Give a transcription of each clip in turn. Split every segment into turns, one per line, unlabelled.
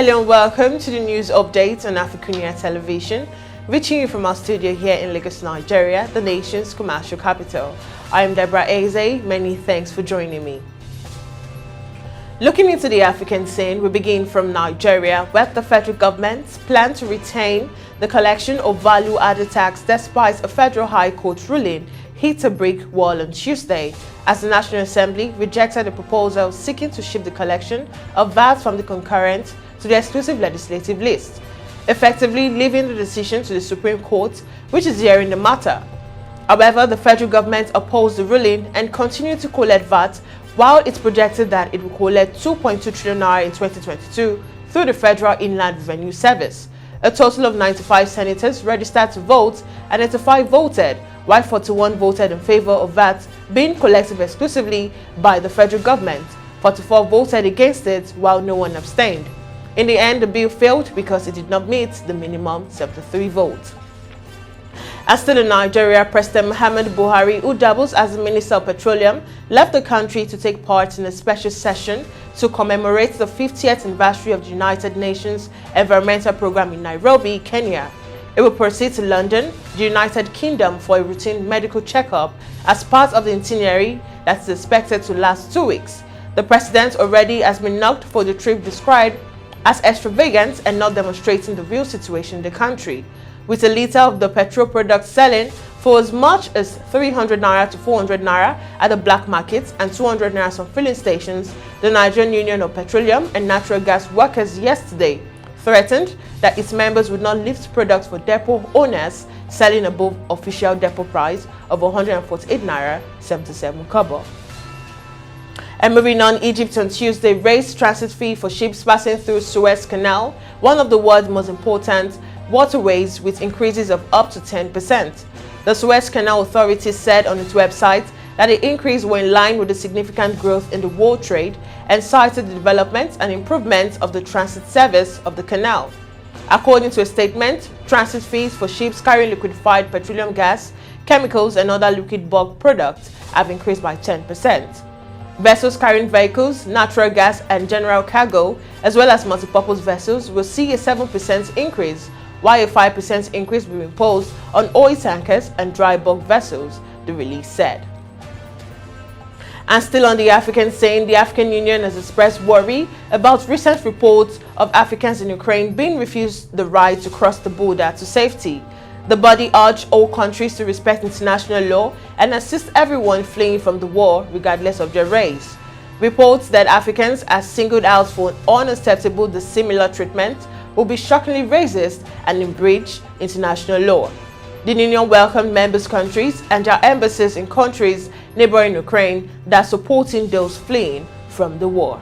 Hello and welcome to the news update on AFRICUNIA television, reaching you from our studio here in Lagos, Nigeria, the nation's commercial capital. I am Deborah Ezeh. Many thanks for joining me. Looking into the African scene, we begin from Nigeria, where the federal government plans to retain the collection of value-added tax despite a federal high court ruling hit a brick wall on Tuesday, as the National Assembly rejected a proposal seeking to shift the collection of VAT from the concurrent to the exclusive legislative list, effectively leaving the decision to the Supreme Court, which is hearing the matter. However, the federal government opposed the ruling and continued to collect VAT, while it projected that it will collect 2.2 trillion naira in 2022 through the Federal Inland Revenue Service. A total of 95 senators registered to vote and 85 voted, while 41 voted in favor of VAT being collected exclusively by the federal government. 44 voted against it, while no one abstained. In the end, the bill failed because it did not meet the minimum 73 votes. As still in Nigeria, President Muhammadu Buhari, who doubles as the Minister of Petroleum, left the country to take part in a special session to commemorate the 50th anniversary of the United Nations Environmental Programme in Nairobi, Kenya. It will proceed to London, the United Kingdom, for a routine medical checkup as part of the itinerary that is expected to last 2 weeks. The president already has been knocked for the trip described as extravagant and not demonstrating the real situation in the country, with a litre of the petrol product selling for as much as 300 naira to 400 naira at the black markets and 200 naira from filling stations. The Nigerian Union of Petroleum and Natural Gas Workers yesterday threatened that its members would not lift products for depot owners selling above official depot price of 148 naira 77 kobo. And moving on, Egypt on Tuesday raised transit fee for ships passing through Suez Canal, one of the world's most important waterways, with increases of up to 10%. The Suez Canal Authority said on its website that the increase were in line with the significant growth in the world trade and cited the development and improvement of the transit service of the canal. According to a statement, transit fees for ships carrying liquefied petroleum gas, chemicals and other liquid bulk products have increased by 10%. Vessels carrying vehicles, natural gas and general cargo, as well as multipurpose vessels, will see a 7% increase, while a 5% increase will be imposed on oil tankers and dry bulk vessels, the release said. And still on the African scene, the African Union has expressed worry about recent reports of Africans in Ukraine being refused the right to cross the border to safety. The body urged all countries to respect international law and assist everyone fleeing from the war, regardless of their race. Reports that Africans are singled out for unacceptable dissimilar treatment will be shockingly racist and breach international law. The Union welcomed members countries and their embassies in countries neighboring Ukraine that are supporting those fleeing from the war.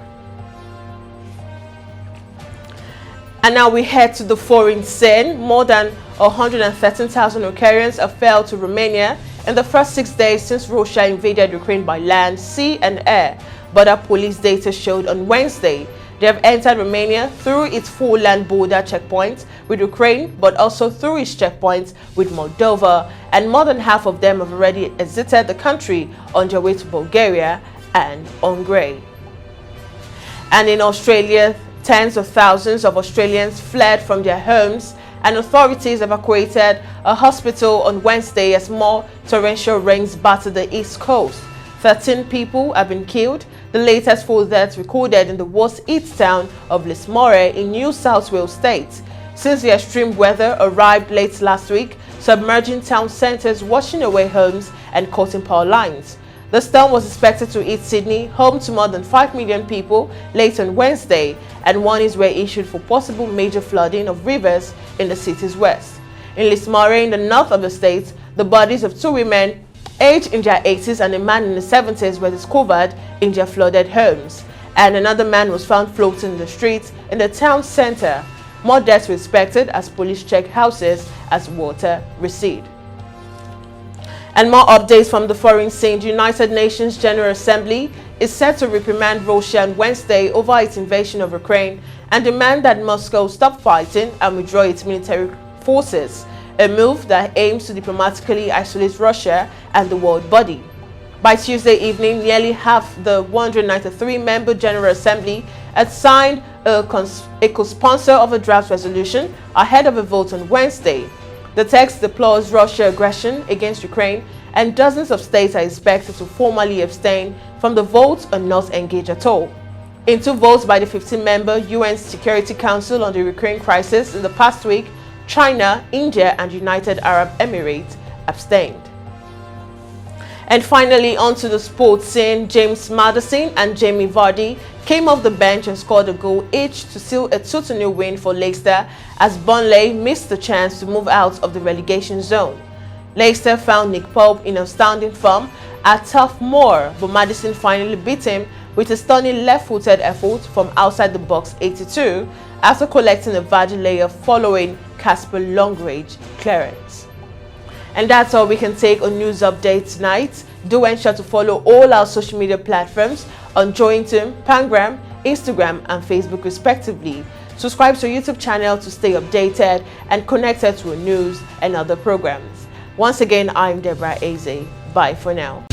And now we head to the foreign scene. More than 113,000 Ukrainians have fled to Romania in the first 6 days since Russia invaded Ukraine by land, sea and air. Border police data showed on Wednesday they have entered Romania through its full land border checkpoints with Ukraine, but also through its checkpoints with Moldova, and more than half of them have already exited the country on their way to Bulgaria and Hungary. And in Australia, tens of thousands of Australians fled from their homes, and authorities evacuated a hospital on Wednesday as more torrential rains battered the east coast. 13 people have been killed, the latest 4 deaths recorded in the worst heat town of Leicester in New South Wales state, since the extreme weather arrived late last week, submerging town centres, washing away homes and cutting power lines. The storm was expected to hit Sydney, home to more than 5 million people, late on Wednesday, and warnings were issued for possible major flooding of rivers in the city's west. In Leicester, in the north of the state, the bodies of 2 women aged in their 80s and a man in the 70s were discovered in their flooded homes, and another man was found floating in the streets in the town centre. More deaths were expected as police checked houses as water receded. And more updates from the foreign scene. The United Nations General Assembly is set to reprimand Russia on Wednesday over its invasion of Ukraine and demand that Moscow stop fighting and withdraw its military forces, a move that aims to diplomatically isolate Russia and the world body. By Tuesday evening, nearly half the 193-member General Assembly had signed a a co-sponsor of a draft resolution ahead of a vote on Wednesday. The text deplores Russia's aggression against Ukraine, and dozens of states are expected to formally abstain from the vote or not engage at all. In two votes by the 15-member UN Security Council on the Ukraine crisis in the past week, China, India, and United Arab Emirates abstained. And finally, onto the sports scene. James Maddison and Jamie Vardy came off the bench and scored a goal each to seal a 2-0 win for Leicester as Burnley missed the chance to move out of the relegation zone. Leicester found Nick Pope in outstanding form at Turf Moor, but Maddison finally beat him with a stunning left-footed effort from outside the box 82 after collecting a Vardy layer following Casper long-range clearance. And that's all we can take on news updates tonight. Do ensure to follow all our social media platforms on Jointum, Pangram, Instagram and Facebook respectively. Subscribe to our YouTube channel to stay updated and connected to our news and other programs. Once again, I'm Deborah Ezeh. Bye for now.